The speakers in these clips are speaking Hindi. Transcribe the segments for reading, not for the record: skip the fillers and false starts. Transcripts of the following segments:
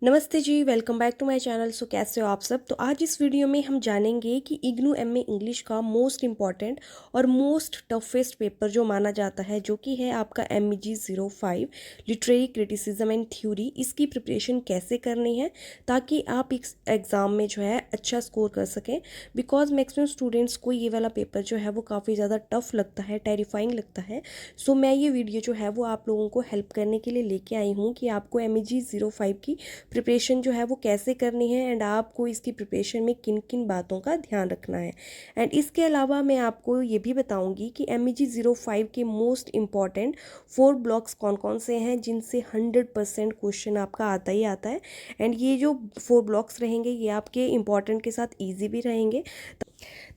नमस्ते जी, welcome back to my channel. So कैसे हो आप सब। तो आज इस वीडियो में हम जानेंगे कि इग्नू एमए इंग्लिश का मोस्ट इम्पॉर्टेंट और मोस्ट टफेस्ट पेपर जो माना जाता है, जो कि है आपका MEG 05 literary criticism and theory, इसकी प्रिपरेशन कैसे करनी है ताकि आप इस एग्ज़ाम में जो है अच्छा स्कोर कर सकें। बिकॉज मैक्सिमम स्टूडेंट्स को ये वाला पेपर जो है वो काफ़ी ज़्यादा टफ लगता है, टेरिफाइंग लगता है। सो मैं ये वीडियो जो है वो आप लोगों को हेल्प करने के लिए लेके आई हूँ कि आपको MEG 05 की प्रिपरेशन जो है वो कैसे करनी है एंड आपको इसकी प्रिपरेशन में किन किन बातों का ध्यान रखना है। एंड इसके अलावा मैं आपको ये भी बताऊंगी कि MEG 05 के मोस्ट इम्पॉर्टेंट 4 ब्लॉक्स कौन कौन से हैं जिनसे 100% क्वेश्चन आपका आता ही आता है। एंड ये जो 4 ब्लॉक्स रहेंगे ये आपके इम्पॉर्टेंट के साथ ईजी भी रहेंगे,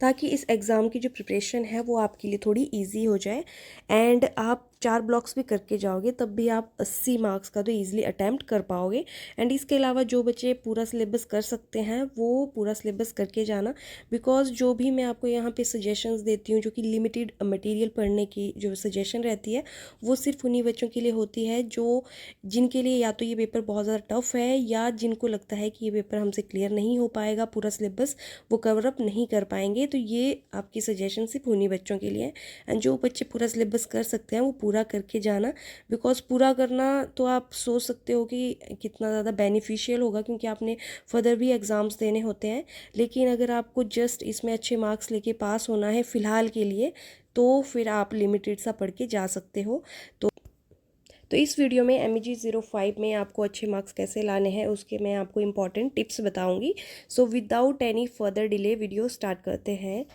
ताकि इस एग्ज़ाम की जो प्रिपरेशन है वो आपके लिए थोड़ी ईजी हो जाए। एंड आप 4 ब्लॉक्स भी करके जाओगे तब भी आप 80 मार्क्स का तो ईजिली अटैम्प्ट कर पाओगे। एंड इसके अलावा जो बच्चे पूरा सिलेबस कर सकते हैं वो पूरा सिलेबस करके जाना। बिकॉज जो भी मैं आपको यहाँ पे सजेशंस देती हूँ, जो कि लिमिटेड मटेरियल पढ़ने की जो सजेशन रहती है, वो सिर्फ उन्हीं बच्चों के लिए होती है जो जिनके लिए या तो ये पेपर बहुत ज़्यादा टफ है या जिनको लगता है कि ये पेपर हमसे क्लियर नहीं हो पाएगा, पूरा सिलेबस वो कवर अप नहीं कर पाएंगे। तो ये आपकी सजेशन सिर्फ उन्हीं बच्चों के लिए है। एंड जो बच्चे पूरा सिलेबस कर सकते हैं वो पूरा करके जाना। बिकॉज पूरा करना तो आप सोच सकते हो कि कितना ज़्यादा बेनिफिशियल होगा, क्योंकि आपने फर्दर भी एग्ज़ाम्स देने होते हैं। लेकिन अगर आपको जस्ट इसमें अच्छे मार्क्स लेके पास होना है फ़िलहाल के लिए, तो फिर आप लिमिटेड सा पढ़ के जा सकते हो। तो इस वीडियो में MEG 05 में आपको अच्छे मार्क्स कैसे लाने हैं उसके मैं आपको इंपॉर्टेंट टिप्स बताऊंगी। So without any further delay video start करते हैं।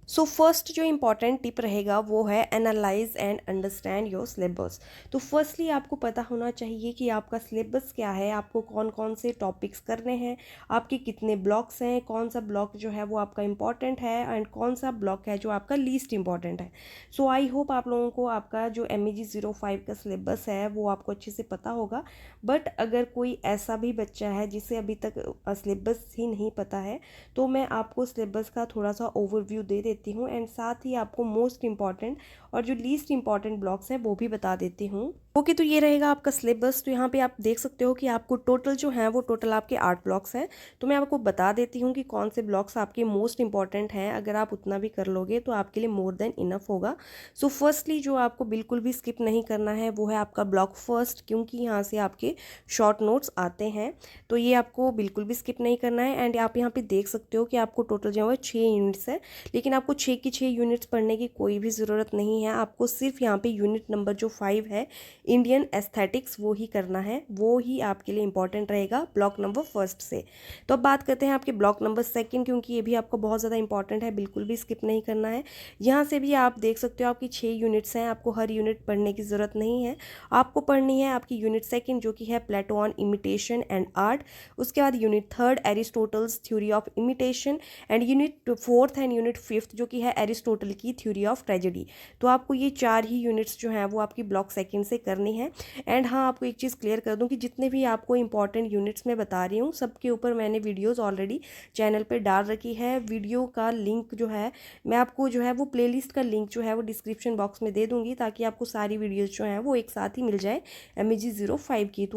सो फर्स्ट जो इम्पॉर्टेंट टिप रहेगा वो है analyse and understand your syllabus. तो फर्स्टली आपको पता होना चाहिए कि आपका सिलेबस क्या है, आपको कौन कौन से टॉपिक्स करने हैं, आपके कितने ब्लॉक्स हैं, कौन सा ब्लॉक जो है वो आपका इम्पॉर्टेंट है एंड कौन सा ब्लॉक है जो आपका लीस्ट इम्पॉर्टेंट है। सो आई होप आप लोगों को आपका जो MEG 05 का सिलेबस है वो आपको अच्छे से पता होगा। बट अगर कोई ऐसा भी बच्चा है जिसे अभी तक सिलेबस ही नहीं पता है, तो मैं आपको सिलेबस का थोड़ा सा ओवरव्यू दे देती हूँ एंड साथ ही आपको मोस्ट इम्पॉर्टेंट और जो लीस्ट इम्पॉर्टेंट ब्लॉक्स हैं वो भी बता देती हूँ। ओके, तो ये रहेगा आपका सिलेबस। तो यहाँ पे आप देख सकते हो कि आपको टोटल जो है वो टोटल आपके 8 ब्लॉक्स हैं। तो मैं आपको बता देती हूँ कि कौन से ब्लॉक्स आपके मोस्ट इंपॉर्टेंट हैं। अगर आप उतना भी कर लोगे तो आपके लिए मोर देन इनफ होगा। सो फर्स्टली जो आपको बिल्कुल भी स्किप नहीं करना है वो है आपका ब्लॉक फर्स्ट, क्योंकि यहाँ से आपके शॉर्ट नोट्स आते हैं। तो ये आपको बिल्कुल भी स्किप नहीं करना है। एंड आप यहाँ पे देख सकते हो कि आपको टोटल जो है 6 यूनिट्स है, लेकिन आपको 6 की 6 यूनिट्स पढ़ने की कोई भी ज़रूरत नहीं है। आपको सिर्फ यहाँ पे यूनिट नंबर जो 5 है, इंडियन एस्थेटिक्स, वो ही करना है, वो ही आपके लिए इंपॉर्टेंट रहेगा ब्लॉक नंबर फर्स्ट से। तो अब बात करते हैं आपके ब्लॉक नंबर सेकंड, क्योंकि ये भी आपको बहुत ज़्यादा इंपॉर्टेंट है, बिल्कुल भी स्किप नहीं करना है। यहाँ से भी आप देख सकते हो आपकी 6 यूनिट्स हैं, आपको हर यूनिट पढ़ने की ज़रूरत नहीं है। आपको पढ़नी है आपकी यूनिट सेकेंड जो कि है प्लेटो ऑन इमिटेशन एंड आर्ट। उसके बाद unit third Aristotle's theory of imitation and unit fourth and unit fifth जो कि है एरिस्टोटल की थ्योरी ऑफ ट्रेजेडी। तो आपको ये 4 ही यूनिट्स जो हैं वो आपकी ब्लॉक सेकंड से करनी है। एंड हाँ, आपको एक चीज़ क्लियर कर दूं कि जितने भी आपको इंपॉर्टेंट यूनिट्स मैं बता रही हूँ सबके ऊपर मैंने वीडियोस ऑलरेडी चैनल पे डाल रखी है। वीडियो का लिंक जो है मैं आपको जो है वो प्लेलिस्ट का लिंक जो है वो डिस्क्रिप्शन बॉक्स में दे दूँगी, ताकि आपको सारी वीडियोज़ जो हैं वो एक साथ ही मिल जाए MEG 05 की।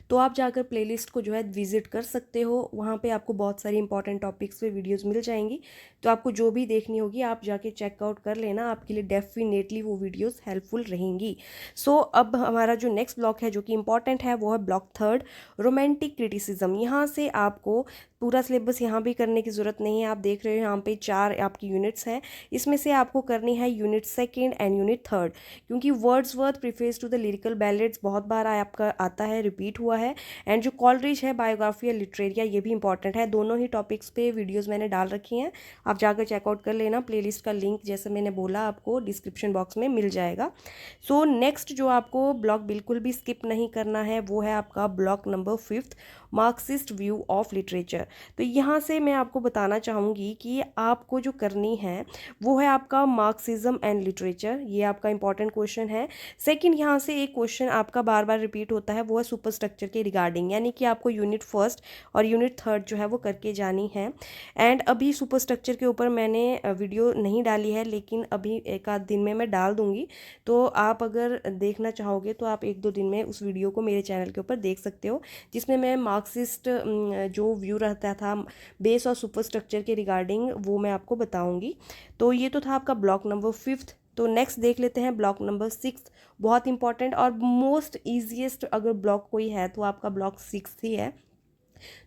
तो आप जाकर प्लेलिस्ट को जो है विजिट कर सकते हो, वहाँ पे आपको बहुत सारी इंपॉर्टेंट टॉपिक्स पे वीडियोस मिल जाएंगी। तो आपको जो भी देखनी होगी आप जाके चेकआउट कर लेना, आपके लिए डेफिनेटली वो वीडियोस हेल्पफुल रहेंगी। सो अब हमारा जो नेक्स्ट ब्लॉक है जो कि इंपॉर्टेंट है वो है ब्लॉक थर्ड, रोमांटिक क्रिटिसिज्म। यहाँ से आपको पूरा सिलेबस यहाँ भी करने की ज़रूरत नहीं है। आप देख रहे हो यहाँ पे 4 आपकी यूनिट्स हैं, इसमें से आपको करनी है unit second and unit third, क्योंकि Wordsworth preface to the lyrical ballads बहुत बार आपका आता है, रिपीट हुआ है। एंड जो कॉलरिज है बायोग्राफी या लिटरेरिया, ये भी इंपॉर्टेंट है। दोनों ही टॉपिक्स पे वीडियोस मैंने डाल रखी हैं, आप जाकर चेकआउट कर लेना। प्लेलिस्ट का लिंक जैसे मैंने बोला आपको डिस्क्रिप्शन बॉक्स में मिल जाएगा। सो नेक्स्ट जो आपको ब्लॉक बिल्कुल भी स्किप नहीं करना है वो है आपका block number fifth, Marxist view of literature. तो यहाँ से मैं आपको बताना चाहूँगी कि आपको जो करनी है वो है आपका मार्क्सिज्म एंड लिटरेचर, ये आपका इंपॉर्टेंट क्वेश्चन है। सेकंड यहाँ से एक क्वेश्चन आपका बार बार रिपीट होता है वो है सुपर स्ट्रक्चर स्ट्रक्चर के रिगार्डिंग, यानी कि आपको यूनिट फर्स्ट और यूनिट थर्ड जो है वो करके जानी है। एंड अभी सुपर स्ट्रक्चर के ऊपर मैंने वीडियो नहीं डाली है, लेकिन अभी एक आध दिन में मैं डाल दूँगी। तो आप अगर देखना चाहोगे तो आप 1-2 दिन में उस वीडियो को मेरे चैनल के ऊपर देख सकते हो, जिसमें मैं मार्क्सिस्ट जो व्यू रहता था बेस और सुपर स्ट्रक्चर के रिगार्डिंग वो मैं आपको बताऊँगी। तो ये तो था आपका ब्लॉक नंबर 5th। तो नेक्स्ट देख लेते हैं ब्लॉक नंबर 6। बहुत इंपॉर्टेंट और मोस्ट ईजिएस्ट अगर ब्लॉक कोई है तो आपका ब्लॉक 6 ही है।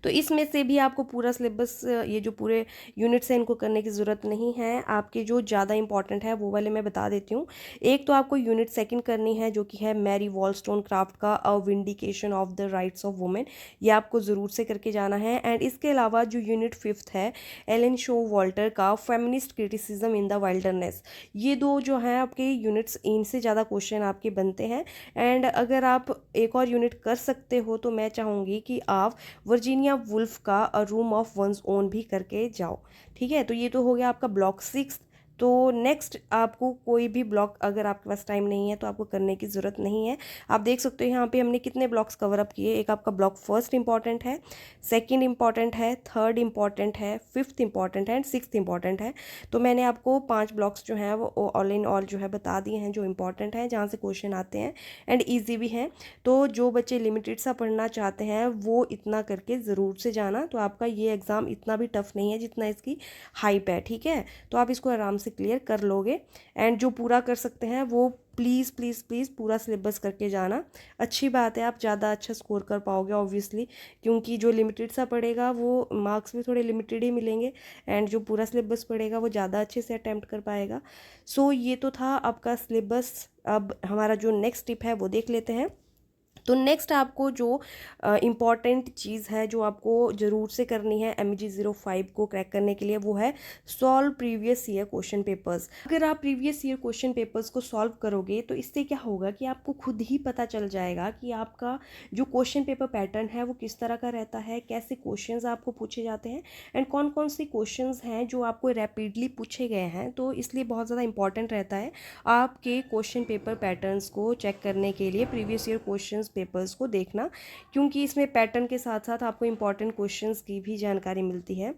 तो इसमें से भी आपको पूरा सिलेबस, ये जो पूरे यूनिट्स हैं इनको करने की ज़रूरत नहीं है। आपके जो ज़्यादा इंपॉर्टेंट है वो वाले मैं बता देती हूँ। एक तो आपको यूनिट सेकंड करनी है जो कि है मैरी वॉलस्टोनक्राफ्ट का a vindication of the rights of women. ये आपको ज़रूर से करके जाना है। एंड इसके अलावा जो यूनिट 5th है एलन शो वॉल्टर का feminist criticism in the wilderness. ये दो जो हैं आपके यूनिट्स, इनसे ज़्यादा क्वेश्चन आपके बनते हैं। एंड अगर आप एक और यूनिट कर सकते हो तो मैं चाहूँगी कि आप वर्जीनिया वुल्फ का अ रूम ऑफ वंस ओन भी करके जाओ। ठीक है, तो ये तो हो गया आपका ब्लॉक 6। तो नेक्स्ट आपको कोई भी ब्लॉक अगर आपके पास टाइम नहीं है तो आपको करने की ज़रूरत नहीं है। आप देख सकते हो यहाँ पे हमने कितने ब्लॉक्स कवर अप किए। एक आपका ब्लॉक फर्स्ट इंपॉर्टेंट है, सेकंड इंपॉर्टेंट है, थर्ड इंपॉर्टेंट है, फिफ्थ इंपॉर्टेंट है एंड सिक्स्थ इंपॉर्टेंट है। तो मैंने आपको 5 ब्लॉक्स जो हैं वो ऑल इन ऑल जो है बता दिए हैं, जो इंपॉर्टेंट हैं, जहाँ से क्वेश्चन आते हैं एंड ईजी भी हैं। तो जो बच्चे लिमिटेड सा पढ़ना चाहते हैं वो इतना करके ज़रूर से जाना। तो आपका ये एग्ज़ाम इतना भी टफ नहीं है जितना इसकी हाइप है। ठीक है, तो आप इसको आराम से क्लियर कर लोगे। एंड जो पूरा कर सकते हैं वो प्लीज़ प्लीज़ प्लीज़ पूरा सिलेबस करके जाना। अच्छी बात है, आप ज़्यादा अच्छा स्कोर कर पाओगे ऑब्वियसली, क्योंकि जो लिमिटेड सा पढ़ेगा वो मार्क्स भी थोड़े लिमिटेड ही मिलेंगे। एंड जो पूरा सिलेबस पढ़ेगा वो ज़्यादा अच्छे से अटैम्प्ट कर पाएगा। सो ये तो था आपका सिलेबस। अब हमारा जो नेक्स्ट टिप है वो देख लेते हैं। तो नेक्स्ट आपको जो इम्पॉर्टेंट चीज़ है जो आपको ज़रूर से करनी है MEG05 को क्रैक करने के लिए, वो है solve previous year question papers. अगर आप प्रीवियस ईयर क्वेश्चन पेपर्स को सॉल्व करोगे तो इससे क्या होगा कि आपको खुद ही पता चल जाएगा कि आपका जो क्वेश्चन पेपर पैटर्न है वो किस तरह का रहता है, कैसे क्वेश्चंस आपको पूछे जाते हैं एंड कौन कौन से क्वेश्चंस हैं जो आपको रैपिडली पूछे गए हैं। तो इसलिए बहुत ज़्यादा इंपॉर्टेंट रहता है आपके क्वेश्चन पेपर पैटर्न्स को चेक करने के लिए प्रीवियस ईयर क्वेश्चंस पेपर्स को देखना, क्योंकि इसमें पैटर्न के साथ साथ आपको इंपॉर्टेंट क्वेश्चंस की भी जानकारी मिलती है।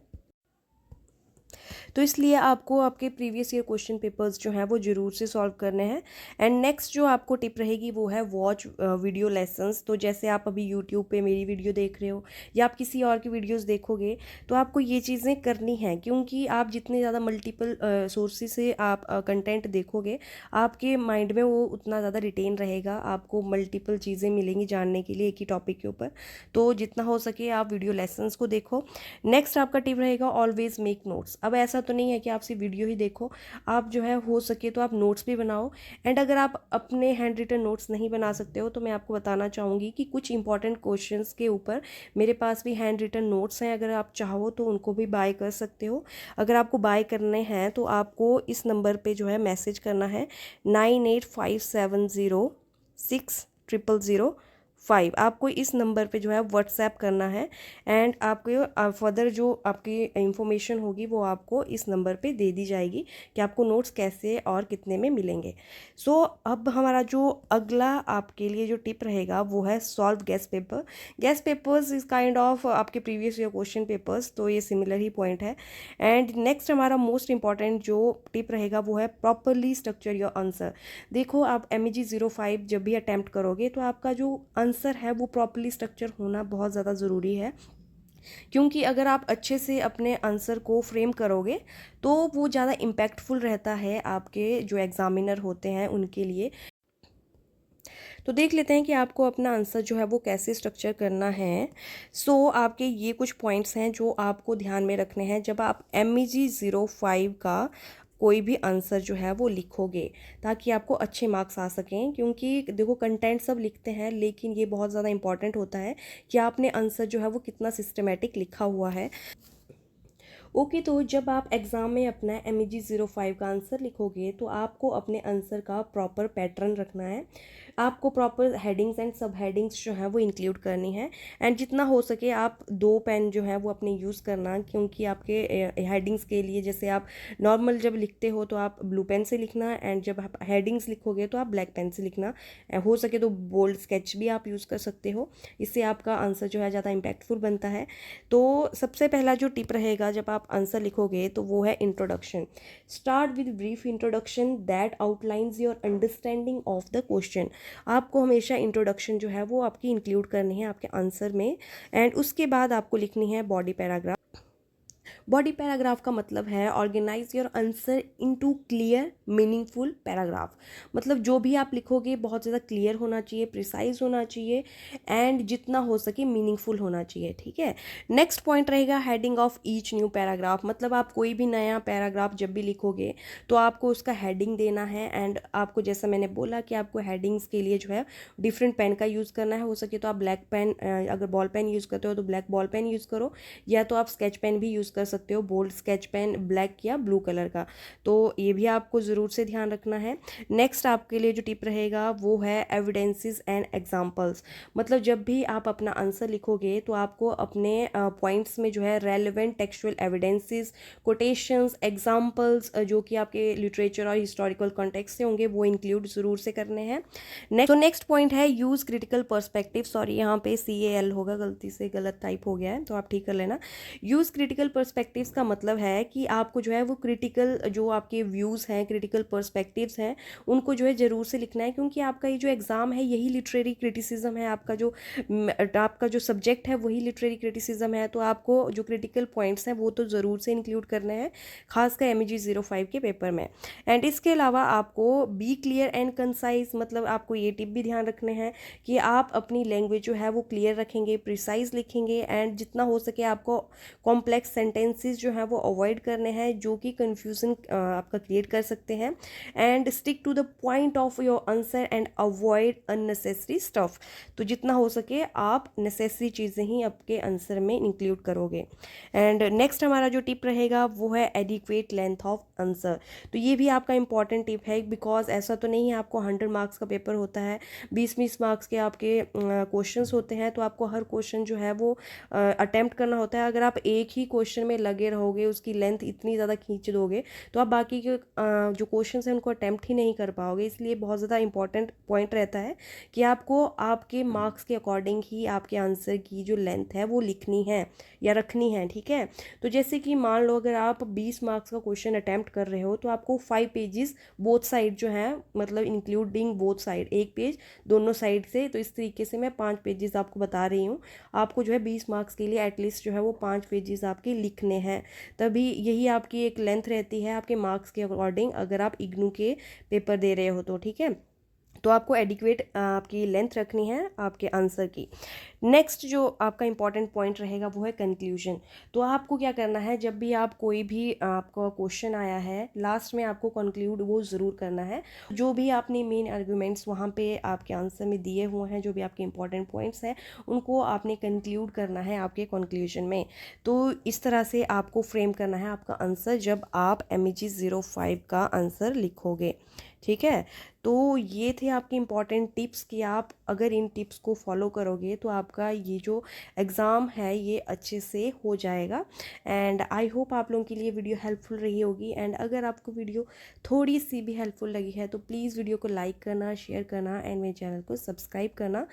तो इसलिए आपको आपके प्रीवियस ईयर क्वेश्चन पेपर्स जो हैं वो ज़रूर से सॉल्व करने हैं। एंड नेक्स्ट जो आपको टिप रहेगी वो है वॉच वीडियो लेसन्स। तो जैसे आप अभी यूट्यूब पे मेरी वीडियो देख रहे हो या आप किसी और की वीडियोस देखोगे तो आपको ये चीज़ें करनी हैं, क्योंकि आप जितने ज़्यादा मल्टीपल सोर्सेज से आप कंटेंट देखोगे आपके माइंड में वो उतना ज़्यादा रिटेन रहेगा। आपको मल्टीपल चीज़ें मिलेंगी जानने के लिए एक ही टॉपिक के ऊपर। तो जितना हो सके आप वीडियो लेसन्स को देखो। नेक्स्ट आपका टिप रहेगा ऑलवेज मेक नोट्स। अब ऐसा तो नहीं है कि आप सिर्फ वीडियो ही देखो, आप जो है हो सके तो आप नोट्स भी बनाओ। एंड अगर आप अपने हैंड रिटन नोट्स नहीं बना सकते हो तो मैं आपको बताना चाहूँगी कि कुछ इंपॉर्टेंट क्वेश्चंस के ऊपर मेरे पास भी हैंड रिटन नोट्स हैं। अगर आप चाहो तो उनको भी बाय कर सकते हो। अगर आपको बाय करने हैं तो आपको इस नंबर पे जो है मैसेज करना है 9857060005। आपको इस नंबर पे जो है व्हाट्सएप करना है। एंड आपको फर्दर जो आपकी इंफॉर्मेशन होगी वो आपको इस नंबर पे दे दी जाएगी कि आपको नोट्स कैसे और कितने में मिलेंगे। सो अब हमारा जो अगला आपके लिए जो टिप रहेगा वो है solve guest paper. Guest papers is kind of आपके प्रीवियस ईयर क्वेश्चन पेपर्स, तो ये सिमिलर ही पॉइंट है। एंड नेक्स्ट हमारा मोस्ट इंपॉर्टेंट जो टिप रहेगा वो है प्रॉपरली स्ट्रक्चर योर आंसर। देखो, आप MEG05 जब भी अटैम्प्ट करोगे तो आपका जो आंसर है वो प्रॉपरली स्ट्रक्चर होना बहुत ज़्यादा ज़रूरी है, क्योंकि अगर आप अच्छे से अपने आंसर को फ्रेम करोगे तो वो ज़्यादा इम्पैक्टफुल रहता है आपके जो एग्जामिनर होते हैं उनके लिए। तो देख लेते हैं कि आपको अपना आंसर जो है वो कैसे स्ट्रक्चर करना है। सो आपके ये कुछ पॉइंट्स हैं जो आपको ध्यान में रखने हैं जब आप MEG05 का कोई भी आंसर जो है वो लिखोगे, ताकि आपको अच्छे मार्क्स आ सकें। क्योंकि देखो, कंटेंट सब लिखते हैं लेकिन ये बहुत ज़्यादा इंपॉर्टेंट होता है कि आपने आंसर जो है वो कितना सिस्टमेटिक लिखा हुआ है। ओके, तो जब आप एग्ज़ाम में अपना MEG05 का आंसर लिखोगे तो आपको अपने आंसर का प्रॉपर पैटर्न रखना है। आपको प्रॉपर हेडिंग्स एंड सब हेडिंग्स जो हैं वो इंक्लूड करनी है। एंड जितना हो सके आप 2 पेन जो है वो अपने यूज़ करना, क्योंकि आपके हेडिंग्स के लिए जैसे आप नॉर्मल जब लिखते हो तो आप ब्लू पेन से लिखना, एंड जब आप हेडिंग्स लिखोगे तो आप ब्लैक पेन से लिखना। हो सके तो बोल्ड स्केच भी आप यूज़ कर सकते हो, इससे आपका आंसर जो है ज़्यादा इम्पैक्टफुल बनता है। तो सबसे पहला जो टिप रहेगा जब आप आंसर लिखोगे तो वो है introduction. Start with brief introduction that outlines your understanding of the question. आपको हमेशा इंट्रोडक्शन जो है वो आपकी इंक्लूड करनी है आपके आंसर में। एंड उसके बाद आपको लिखनी है बॉडी पैराग्राफ। बॉडी पैराग्राफ का मतलब है organise your answer into clear meaningful paragraph. मतलब जो भी आप लिखोगे बहुत ज़्यादा क्लियर होना चाहिए, प्रिसाइज होना चाहिए, एंड जितना हो सके मीनिंगफुल होना चाहिए, ठीक है। नेक्स्ट पॉइंट रहेगा heading of each new paragraph. मतलब आप कोई भी नया पैराग्राफ जब भी लिखोगे तो आपको उसका हेडिंग देना है। एंड आपको जैसा मैंने बोला कि आपको हेडिंग्स के लिए जो है डिफरेंट पेन का यूज़ करना है। हो सके तो आप ब्लैक पेन, अगर बॉल पेन यूज़ करते हो तो ब्लैक बॉल पेन यूज़ करो, या तो आप स्केच पेन भी यूज़ कर सकते हो, बोल्ड स्केच पेन ब्लैक या ब्लू कलर का। तो ये भी आपको ज़रूर से ध्यान रखना है। नेक्स्ट आपके लिए जो टिप रहेगा वो है एविडेंसेस एंड एग्जांपल्स। मतलब जब भी आप अपना आंसर लिखोगे तो आपको अपने पॉइंट्स में जो है relevant textual evidences, quotations, examples जो कि आपके लिटरेचर और हिस्टोरिकल कॉन्टेक्स्ट से होंगे वो इंक्लूड ज़रूर से करने हैं। नेक्स्ट पॉइंट है यूज़ क्रिटिकल पर्सपेक्टिव। सॉरी यहाँ पे CAL होगा, गलती से गलत टाइप हो गया है तो आप ठीक कर लेना। यूज़ क्रिटिकल पर्सपेक्टिव्स का मतलब है कि आपको जो है वो क्रिटिकल जो आपके व्यूज़ हैं, क्रिटिकल पर्सपेक्टिव्स हैं, उनको जो है ज़रूर से लिखना है, क्योंकि आपका ये जो एग्ज़ाम है यही लिटरेरी क्रिटिसिज्म है। आपका जो सब्जेक्ट है वही लिटरेरी क्रिटिसिज्म है। तो आपको जो क्रिटिकल पॉइंट्स हैं वो तो ज़रूर से इंक्लूड करने हैं, खासकर MEG 05 के पेपर में। एंड इसके अलावा आपको बी क्लियर एंड कंसाइज। मतलब आपको ये टिप भी ध्यान रखने हैं कि आप अपनी लैंग्वेज जो है वो क्लियर रखेंगे, प्रिसाइज लिखेंगे, एंड जितना हो सके आपको कॉम्प्लेक्स सेंटेंसेस जो है वो अवॉइड करने हैं जो कि कन्फ्यूजन आपका क्रिएट कर सकते हैं। And stick to the point of your answer and avoid unnecessary stuff. तो जितना हो सके आप नेसेसरी चीज़ें ही आपके आंसर में इंक्लूड करोगे। एंड नेक्स्ट हमारा जो टिप रहेगा वो है एडिक्वेट लेंथ ऑफ आंसर। तो ये भी आपका इंपॉर्टेंट टिप है, बिकॉज ऐसा तो नहीं है आपको 100 मार्क्स का पेपर होता है, 20-20 मार्क्स के आपके क्वेश्चंस होते हैं, तो आपको हर क्वेश्चन जो है वो अटेम्प्ट करना होता है। अगर आप एक ही क्वेश्चन में लगे रहोगे, उसकी लेंथ इतनी ज़्यादा खींच दोगे तो आप बाकी के जो क्वेश्चन हैं उनको अटेम्प्ट ही नहीं कर पाओगे। इसलिए बहुत ज़्यादा इंपॉर्टेंट पॉइंट रहता है कि आपको आपके मार्क्स के अकॉर्डिंग ही आपके आंसर की जो लेंथ है वो लिखनी है या रखनी है, ठीक है। तो जैसे कि मान लो अगर आप 20 मार्क्स का क्वेश्चन अटेम्प्ट कर रहे हो तो आपको 5 पेजेस बोथ साइड जो है, मतलब इंक्लूडिंग बोथ साइड, एक पेज दोनों साइड से। तो इस तरीके से मैं 5 पेजेस आपको बता रही हूँ। आपको जो है 20 मार्क्स के लिए एटलीस्ट जो है वो 5 पेजेस आपके लिखने हैं, तभी यही आपकी एक लेंथ रहती है आपके मार्क्स के अकॉर्डिंग, अगर आप इग्नू के पेपर दे रहे हो तो, ठीक है। तो आपको एडिक्वेट आपकी लेंथ रखनी है आपके आंसर की। नेक्स्ट जो आपका इंपॉर्टेंट पॉइंट रहेगा वो है कंक्लूजन। तो आपको क्या करना है, जब भी आप कोई भी आपका क्वेश्चन आया है लास्ट में आपको कंक्लूड वो ज़रूर करना है। जो भी आपने मेन आर्गूमेंट्स वहाँ पे आपके आंसर में दिए हुए हैं, जो भी आपके इंपॉर्टेंट पॉइंट्स हैं, उनको आपने कंक्लूड करना है आपके कंक्लूजन में। तो इस तरह से आपको फ्रेम करना है आपका आंसर जब आप MEG 05 का आंसर लिखोगे, ठीक है। तो ये थे आपके इम्पॉर्टेंट टिप्स कि आप अगर इन टिप्स को फॉलो करोगे तो आपका ये जो एग्ज़ाम है ये अच्छे से हो जाएगा। एंड आई होप आप लोगों के लिए वीडियो हेल्पफुल रही होगी। एंड अगर आपको वीडियो थोड़ी सी भी हेल्पफुल लगी है तो प्लीज़ वीडियो को लाइक करना, शेयर करना, एंड मेरे चैनल को सब्सक्राइब करना।